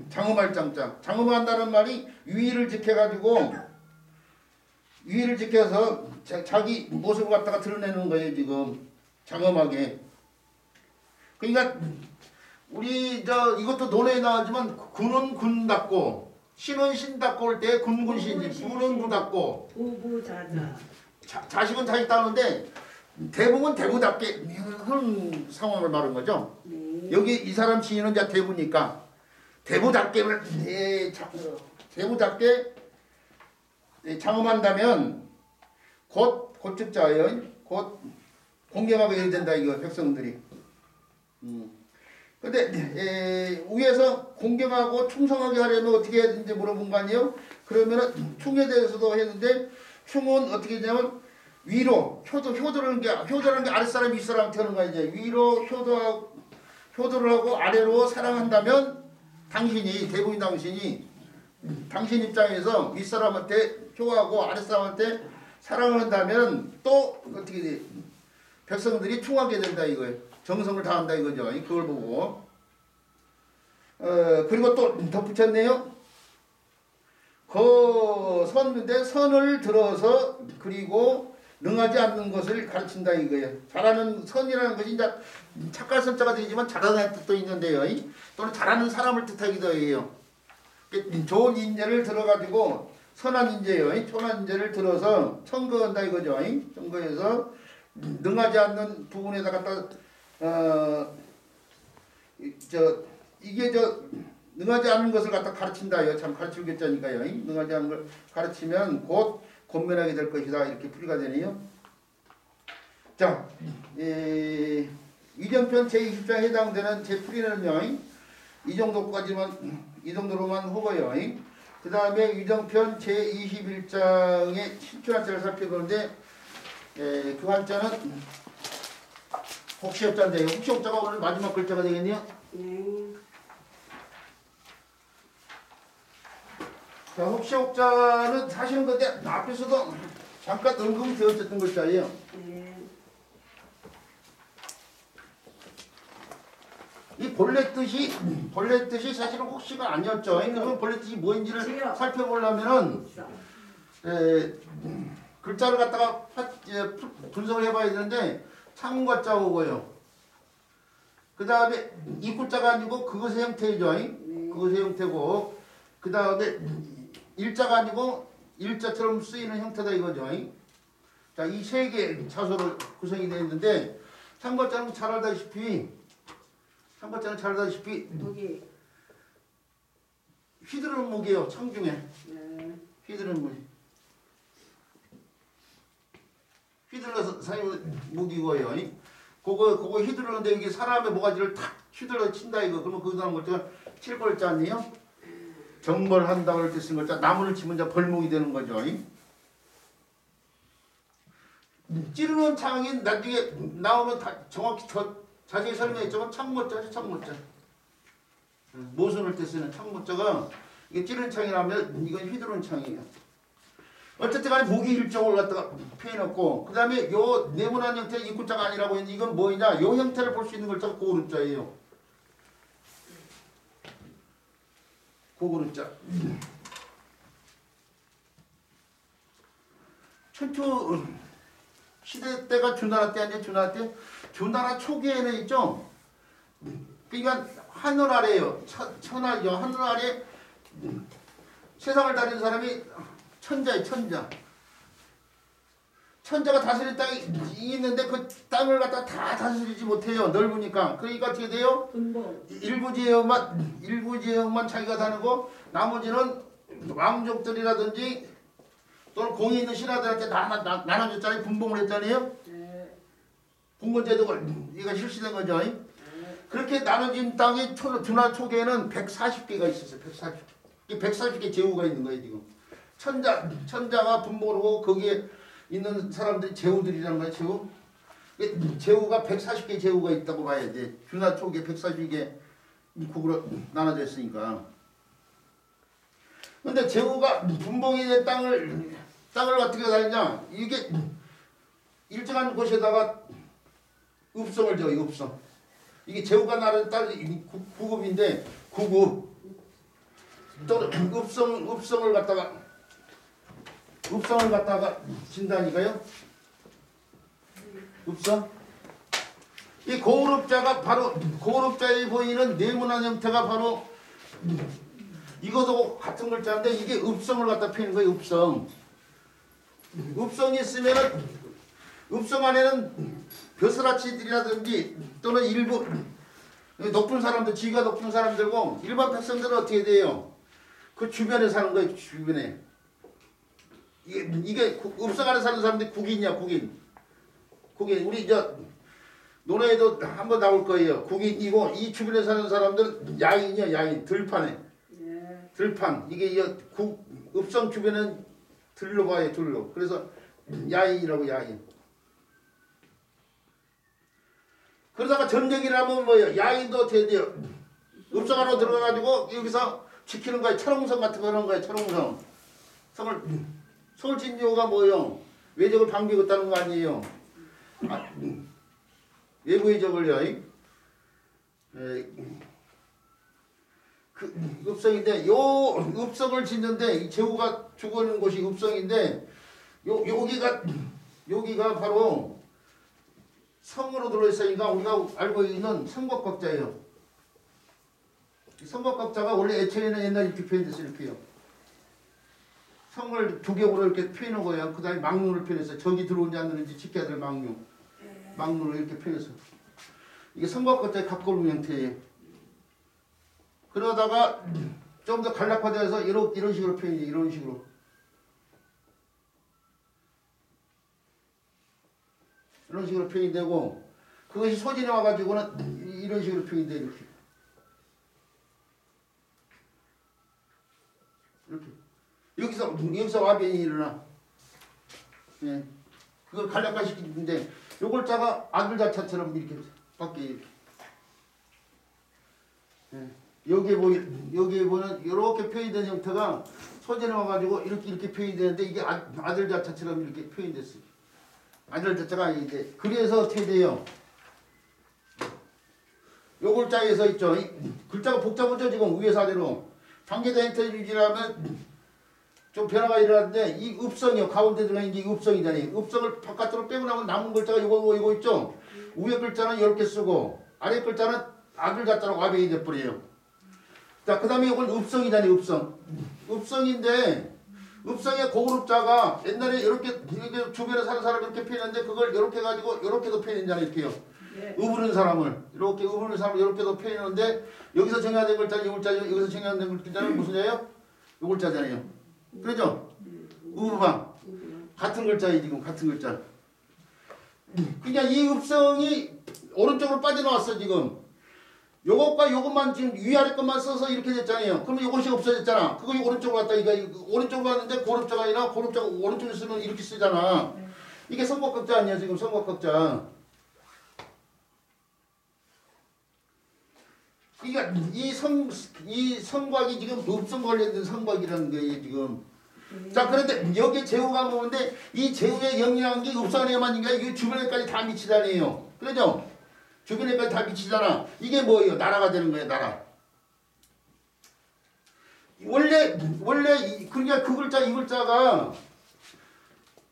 장음할 장자. 장음한다는 말이 위를 지켜가지고 위를 지켜서 자기 모습을 갖다가 드러내는 거예요. 지금 장음하게. 그러니까 우리 이것도 논에 나왔지만 군은 군답고 신은 신답고 올 때 군군신지 부는 부답고 부부자자. 자식은 자식다우는데 대부분 대부답게 그런 상황을 말한 거죠. 네. 여기 이 사람 시인은 이제 대부니까 대부답게를 대부답게 장엄한다면 곧 곧즉자예요. 곧 공경하게 해야 된다 이거 백성들이. 근데 위에서 공경하고 충성하게 하려면 어떻게 해야 되는지 물어본 거 아니에요? 그러면은 충에 대해서도 했는데 충은 어떻게 되냐면 위로 효도라는 게 아랫사람 윗사람한테 하는 거야 이제. 위로 효도를 하고 아래로 사랑한다면 당신이 대부인 당신 입장에서 윗사람한테 효하고 아랫사람한테 사랑을 한다면 또 어떻게 돼? 백성들이 충하게 된다 이거예요. 정성을 다한다 이거죠. 그걸 보고 그리고 또 덧붙였네요. 선인데 선을 들어서 그리고 능하지 않는 것을 가르친다 이거예요. 잘하는 선이라는 것이 이제 착할 선자가 되지만 잘하는 뜻도 있는데요. 또는 잘하는 사람을 뜻하기도 해요. 좋은 인재를 들어가지고 선한 인재요. 선한 인재를 들어서 청거한다 이거죠. 청거해서 능하지 않는 부분에다 갖다 이게 능하지 않은 것을 갖다 가르친다요. 참 가르치겠자니까요. 능하지 않은 걸 가르치면 곧 권면하게 될 것이다. 이렇게 풀이가 되네요. 자, 위정편 제20장에 해당되는 제 풀이는요. 이 정도로만 하고요. 그 다음에 위정편 제21장의 신춘한자를 살펴보는데 그 한자는 혹시업자인데요. 혹시업자가 오늘 마지막 글자가 되겠네요. 네. 자, 혹시업자는 사실은 근데 앞에서도 잠깐 언급이 되었던 글자예요. 네. 이 본래 뜻이 사실은 혹시가 아니었죠. 그러면 본래 뜻이 뭐인지를 지요. 살펴보려면은 글자를 갖다가 분석을 해봐야 되는데 창과자 오고요. 그 다음에 이 글자가 아니고 그것의 형태죠. 그것의 형태고 그 다음에 일자가 아니고 일자처럼 쓰이는 형태다 이거죠. 자, 이 세 개의 차소로 구성이 되어 있는데 창과자는 잘 알다시피 여기. 휘두르는 무기예요. 창중에 네. 휘두르는 무기. 휘둘러서 사용하는 무기고요. 그거 휘두르는데 이게 사람의 모가지를 탁 휘둘러 친다 이거. 그러면 그 다음 글자가 칠벌자 아니에요? 정벌한다고 할 때 쓴 글자. 나무를 치면 이제 벌목이 되는 거죠. 찌르는 창이 나중에 나오면 다 정확히 더 자세히 설명했지만 창모자죠. 창모자. 모순할 때 쓰는 창모자가 이게 찌르는 창이라면 이건 휘두르는 창이에요. 어쨌든 간에 무기 일종을 갖다가 표현했고 그 다음에 요 네모난 형태의 이 글자가 아니라고 했는데 이건 뭐냐 요 형태를 볼 수 있는 글자가 고그룹자예요. 고그룹자. 천초 시대 때가 주나라 때 아니에요. 주나라 초기에는 있죠. 그러니까 하늘 아래요. 천하죠. 하늘 아래 세상을 다루는 사람이 천자예요. 천자가 다스리는 땅이 있는데 그 땅을 갖다 다 다스리지 못해요. 넓으니까. 그러니까 어떻게 돼요? 분봉. 일부 지역만 자기가 다니고 나머지는 왕족들이라든지 또는 공이 있는 신하들한테 나눠줬잖아요. 분봉을 했잖아요. 네. 분권제도가 이거 실시된 거죠. 네. 그렇게 나눠진 땅이 주나 초기에는 140개가 있었어요. 140개 제후가 있는 거예요. 지금. 천자가 분봉을 하고 거기에 있는 사람들이 제후들이라는 거예요. 제후가 140개 제후가 있다고 봐야 돼. 주나 초기에 140개 국으로 나눠져 있으니까. 근데 제후가 분봉이 된 땅을 어떻게 다니냐? 이게 일정한 곳에다가 읍성을 지어요. 읍성. 이게 제후가 나는 땅이 구급인데 구급 또는 읍성을 갖다가 진다니까요. 읍성. 이 고급자가 바로 고급자에 보이는 네모난 형태가 바로 이것도 같은 글자인데 이게 읍성을 갖다 펴는 거예요. 읍성. 읍성이 있으면은 읍성 안에는 벼슬아치들이라든지 또는 일부 높은 사람들, 지위가 높은 사람들고 일반 백성들은 어떻게 돼요? 그 주변에 사는 거예요. 주변에. 이게 읍성 안에 사는 사람들이 국인이야. 국인. 우리 노래에도 한번 나올 거예요. 국인이고 이 주변에 사는 사람들은 야인이야. 야인. 들판에. 예. 들판. 이게 읍성 주변은 들로 봐요. 들로. 그래서 야인이라고 야인. 그러다가 전쟁이 나면 뭐예요? 야인도 어떻게 돼요? 읍성 안으로 들어가가지고 여기서 지키는 거예요. 철옹성 같은 거 하는 거예요. 철옹성. 성을 진 이유가 뭐예요? 외적을 방비했다는 거 아니에요? 외부의 적을요. 그 읍성인데 요 읍성을 짓는데 이 제후가 죽어 있는 곳이 읍성인데 여기가 바로 성으로 들어있으니까 우리가 알고 있는 성곽각자예요. 성곽각자가 원래 애초에는 옛날에 이렇게 표현됐어요. 이렇게요. 성을 두 겹으로 이렇게 표현한 거예요. 그 다음에 망루를 표현해서 적이 들어오는지 안 들어오는지 지켜야 될 망루. 망루를 이렇게 표현해서. 이게 성곽각자의 가까운 형태예요. 그러다가 좀 더 간략화돼서 이런 식으로 표현해요. 이런 식으로. 이런 식으로 표현이 되고 그것이 소진해 와가지고는 이런 식으로 표현이 돼. 이렇게. 여기서 와변이 일어나. 예. 그걸 간략화시키는데 요 글자가 아들 자체처럼 이렇게 밖에 이렇게. 예. 여기에 보면 이렇게 표현된 형태가 소진해 와가지고 이렇게 표현이 되는데 이게 아들 자체처럼 이렇게 표현됐어요. 아들 자체가 이제 그래서 어떻게 돼요? 요 글자에서 있죠. 글자가 복잡하죠 지금 위에서 아래로. 단계대 형태 유지라면 좀 변화가 일어났는데 이 읍성이요. 가운데 들어가는 게 읍성이잖아요. 읍성을 바깥으로 빼고 나면 남은 글자가 이거 있죠. 위에 글자는 이렇게 쓰고 아래 글자는 아들 자자로 와변이 돼버려요. 자, 그 다음에 이건 읍성이잖아요. 읍성인데 읍성의 고급자가 옛날에 이렇게 주변에 사는 사람이 이렇게 표현했는데 그걸 이렇게 가지고 이렇게도 표현했잖아요. 이렇게요. 예. 으부른 사람을 이렇게 으부른 사람을 이렇게도 표현했는데 여기서 정해된 글자는 이 글자죠. 여기서 정해된 글자는 무슨 자예요? 이 글자잖아요. 그렇죠? 으부방 같은 글자예요. 지금 같은 글자. 그러니까 이 읍성이 오른쪽으로 빠져나왔어 지금. 요것과 요것만 지금 위아래 것만 써서 이렇게 됐잖아요. 그러면 요것이 없어졌잖아. 그거 오른쪽으로 갔다 이거 오른쪽으로 갔는데 고릅자가 아니라 고릅자가 오른쪽에 쓰면 이렇게 쓰잖아. 이게 성곽각자 아니야 지금 성곽각자. 그러니까 이 성곽이 지금 읍성 관련된 성곽이라는 거예요 지금. 자 그런데 여기 제후가 보는데 이 제후의 영향한 게 읍성 안에만 있는 게 아니라 주변에까지 다 미치다니에요. 그러죠? 주변에까지 다 미치잖아. 이게 뭐예요? 나라가 되는 거예요. 나라. 원래 그러니까 그 글자 이 글자가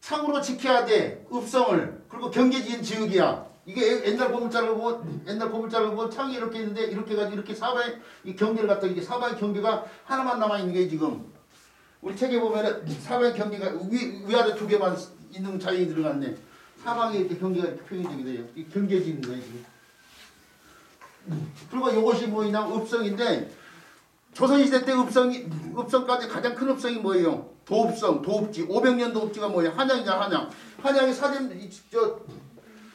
창으로 지켜야 돼. 읍성을. 그리고 경계지은 지역이야. 이게 옛날 보물자를 보면 창이 이렇게 있는데 이렇게 가지고 이렇게 사방에 이 경계를 갖다 이게 사방의 경계가 하나만 남아 있는 게 지금 우리 책에 보면은 사방의 경계가 위아래 두 개만 있는 자연이 들어갔네. 사방에 이렇게 경계가 이렇게 표현이 되게 돼요. 이 경계지는 거예요 지금. 그리고 이것이 뭐냐 읍성인데 조선시대 때 읍성까지 가장 큰 읍성이 뭐예요? 도읍성, 도읍지, 500년 도읍지가 뭐예요? 한양이냐 한양. 한양의 사진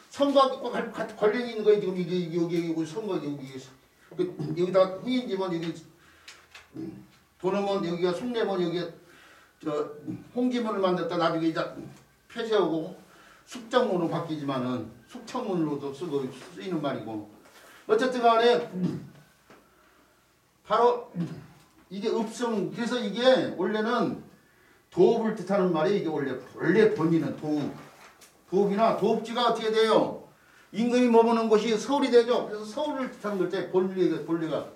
성곽과 관련이 있는 거예요. 지금 이게 여기 성곽 여기다가 흥인지문 여기 도너문 여기가 숭례문 여기 홍지문을 만들었다 나중에 이제 폐쇄하고 숙정문으로 바뀌지만은 숙청문으로도 쓰이는 말이고. 어쨌든 간에 바로 이게 읍성 그래서 이게 원래는 도읍을 뜻하는 말이 이게 원래 본인은 도읍이나 도읍지가 어떻게 돼요? 임금이 머무는 곳이 서울이 되죠. 그래서 서울을 뜻하는 글자에 본래가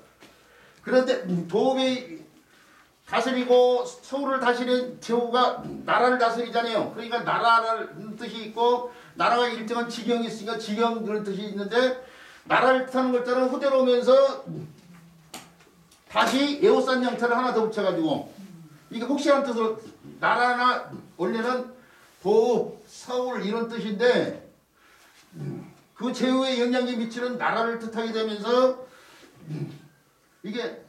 그런데 도읍이 다스리고 서울을 다스리는 제후가 나라를 다스리잖아요. 그러니까 나라라는 뜻이 있고 나라가 일정한 지경이 있으니까 지경 그런 뜻이 있는데 나라를 뜻하는 글자는 후대로 오면서 다시 에워싼 형태를 하나 더 붙여가지고 이게 혹시라는 뜻으로 나라나 원래는 도읍, 서울 이런 뜻인데 그 제후에 영향이 미치는 나라를 뜻하게 되면서 이게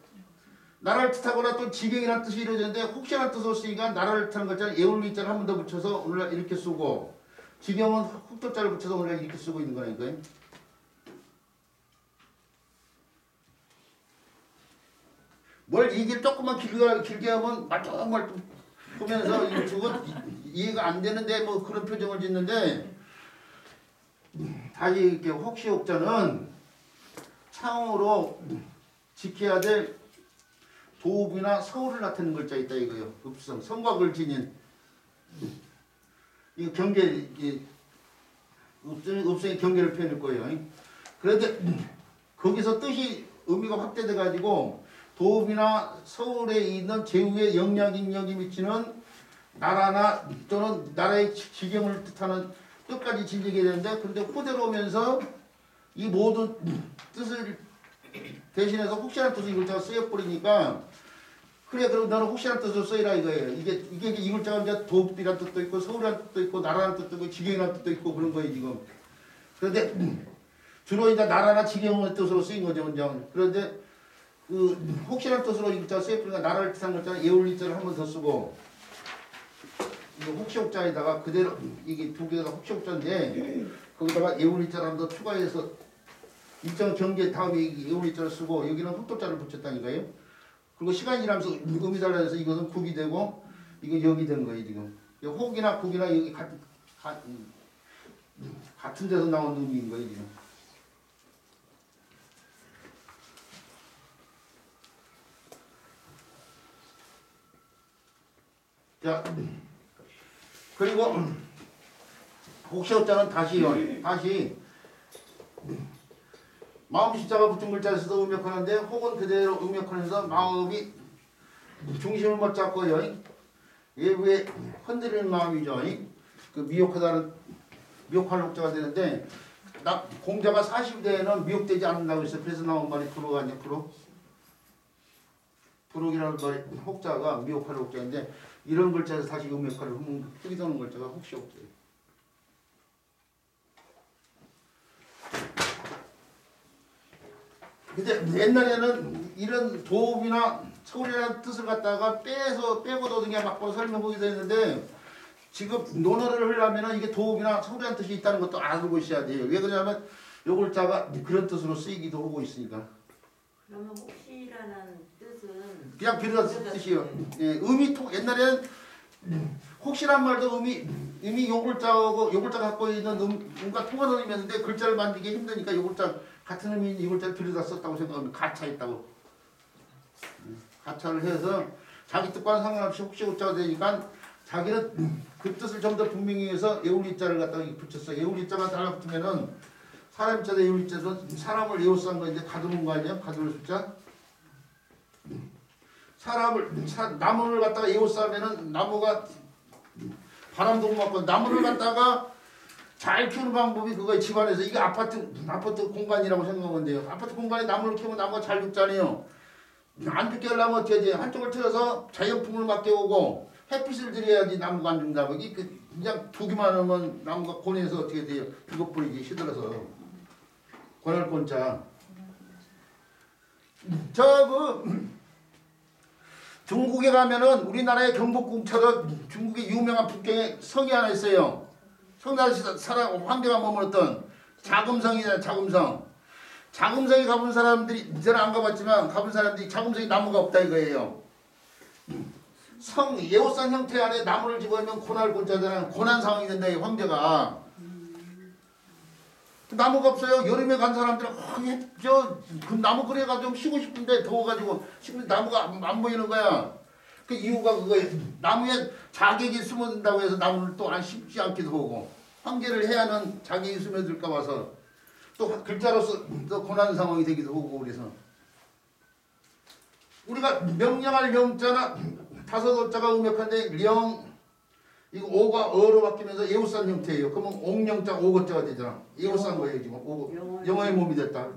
나라를 뜻하거나 또 지경이라는 뜻이 이루어지는데 혹시라는 뜻으로 쓰니까 나라를 뜻하는 글자는 에울리자를 한 번 더 붙여서 오늘날 이렇게 쓰고 지경은 훅도자를 붙여서 오늘날 이렇게 쓰고 있는 거니까요. 뭘 얘기를 조금만 길게 하면 말똥말똥 보면서 이거 이해가 안 되는데 뭐 그런 표정을 짓는데 다시 이렇게 혹시옥자는 창으로 지켜야 될 도읍이나 서울을 나타내는 글자 있다 이거요. 읍성 성곽을 지닌 이거 경계 이게 읍성의 경계를 표현할 거예요. 그런데 거기서 뜻이 의미가 확대돼 가지고 도읍이나 서울에 있는 제후의 영향력이 미치는 나라나 또는 나라의 지경을 뜻하는 뜻까지 진지게 되는데 그런데 후대로 오면서 이 모든 뜻을 대신해서 혹시라는 뜻을 이 글자가 쓰여버리니까 그래 그럼 너는 혹시라는 뜻을 쓰이라 이거예요. 이게 이 글자가 이제 도읍이라는 뜻도 있고 서울이라는 뜻도 있고 나라라는 뜻도 있고 지경이라는 뜻도 있고 그런 거예요 지금. 그런데 주로 이제 나라나 지경의 뜻으로 쓰인 거죠. 그런데 그 혹시라는 뜻으로 이 글자가 쓰여버리니까 나라를 뜻하는 글자는 에울리자를 한 번 더 쓰고 이거 혹시옥자에다가 그대로 이게 두 개가 혹시옥자인데 거기다가 에울리자를 한 번 더 추가해서 일정 경계 다음에 에울리자를 쓰고 여기는 흑도자를 붙였다니까요. 그리고 시간이 지나면서 음이 달라져서 이것은 국이 되고 이거 역이 된 거예요 지금. 혹이나 국이나 여기 같은 데서 나온 의미인 거예요 지금. 자 그리고 혹시옥자는 다시 마음 시자가 붙은 글자에서도 음역하는데 혹은 그대로 음역하면서 마음이 중심을 못 잡고요. 외부에 흔들리는 마음이죠. 그 미혹하다는 미혹할 혹자가 되는데 공자가 40대에는 미혹되지 않는다고 했어요. 그래서 나온 말이 불호가 아니야 불호. 불호이라는 말이 혹자가 미혹할 혹자인데 이런 글자에서 다시 음역할 흙이 도는 글자가 혹시 혹자예요. 근데 옛날에는 이런 도읍이나 서울이라는 뜻을 갖다가 빼고 도등에 바꿔 설명하기도 했는데 지금 논어를 하려면 이게 도읍이나 서울이라는 뜻이 있다는 것도 알고 있어야 돼요. 왜 그러냐면 요 글자가 그런 뜻으로 쓰이기도 하고 있으니까. 그러면 혹시라는 뜻은 그냥 비슷한 뜻이에요. 예, 옛날에는 혹시란 말도 의미 요 글자하고 요 글자 갖고 있는 음과 통하는 의미였는데 글자를 만들기 힘드니까 요 글자 같은 의미인 이 글자를 들여다 썼다고 생각하면 가차했다고. 가차를 해서 자기 뜻과는 상관없이 혹시 글자가 되니까 자기는 그 뜻을 좀 더 분명히 해서 에울리자를 갖다가 붙였어. 에울리자가 달라붙으면은 사람 자도 에울리자는 사람을 에워싼 거인데 가두는 거 아니야? 가두는 숫자? 나무를 갖다가 에워싸면은 나무가 바람도 못 맞고 나무를 갖다가 잘 키우는 방법이 그거예요. 집안에서 이게 아파트 공간이라고 생각하면 돼요. 아파트 공간에 나무를 키우면 나무가 잘 죽잖아요. 안 죽게 하려면 어떻게 해야 돼? 한쪽을 틀어서 자연풍을 맞게 오고 햇빛을 들여야지 나무가 안 죽는다고. 이게 그냥 두기만 하면 나무가 고내서 어떻게 돼요? 죽어버리지 시들어서. 권할 권자. 중국에 가면은 우리나라의 경복궁처럼 중국의 유명한 북경에 성이 하나 있어요. 성나라시 사람 황제가 머물렀던 자금성이잖아요. 자금성. 자금성에 가본 사람들이 저는 안 가봤지만 가본 사람들이 자금성에 나무가 없다 이거예요. 성 예호산 형태 안에 나무를 집어넣으면 고날 곤자잖아요. 고난 상황이 된다 이 황제가. 나무가 없어요. 여름에 간 사람들은 그 나무 그래가지고 좀 쉬고 싶은데 더워가지고 쉬는데 나무가 안 보이는 거야. 그 이유가 그거예요. 나무에 자객이 숨어든다고 해서 나무를 또 안 심지 않기도 하고 황제를 해야 하는 자객이 숨어들까 봐서 또 글자로서 또 고난 상황이 되기도 하고 그래서 우리가 명령할 명자나 다섯 어자가 음역한데 령, 이거 오가 어로 바뀌면서 에우산 형태예요. 그러면 옥령자 오거자가 되잖아. 에우산 거예요 지금. 오, 영어의 몸이 됐다.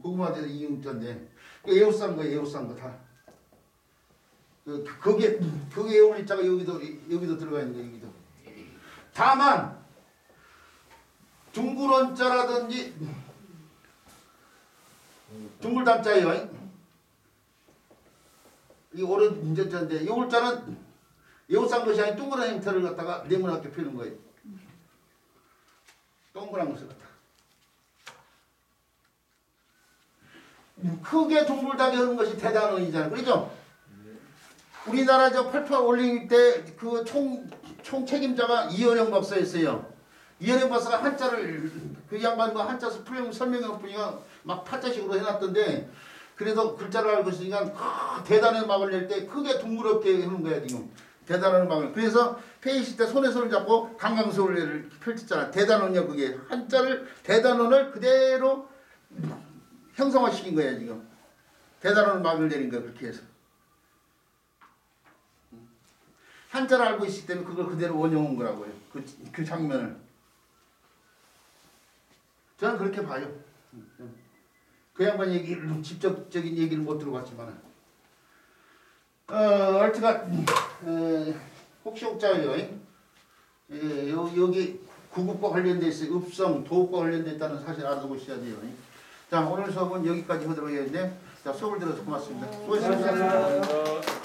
고구마 대서 이응자인데 에우산 거예요. 에우산 거 다. 그게 에울 자가 여기도 들어가 있는 거 여기도. 다만 둥그런자라든지 둥글담자예요. 이 오른 인전자인데 요울자는 에우산 것이 아닌 동그란 형태를 갖다가 네모나게 펴는 거예요. 동그란 것을 갖다가. 크게 둥글다게 하는 것이 대단원이잖아요. 그렇죠? 우리나라 저 88 올림 때 그 총 책임자가 이현영 박사였어요. 이현영 박사가 한자를 그 양반과 한자 설명한 분이가 막 팔자식으로 해놨던데 그래서 글자를 알고 있으니까 대단한 막을 낼 때 크게 둥그렇게 하는 거야 지금. 대단한 막을. 그래서 페이시 때 손에 손을 잡고 강강소를 펼쳤잖아. 대단원이야 그게. 한자를 대단원을 그대로 형성화시킨 거야 지금. 대단원 막을 내린 거야 그렇게 해서. 한자를 알고 있기 때문에 그걸 그대로 원용한 거라고요. 그 장면을. 저는 그렇게 봐요. 그 양반 얘기, 직접적인 얘기를 못 들어봤지만. 얼트가, 혹시 옥자예요. 여기 구국과 관련돼 있어요. 읍성, 도읍과 관련돼 있다는 사실 알아두시야 돼요. 자, 오늘 수업은 여기까지 하도록 해야겠는데, 자, 수업을 들어서 고맙습니다. 수고하셨습니다.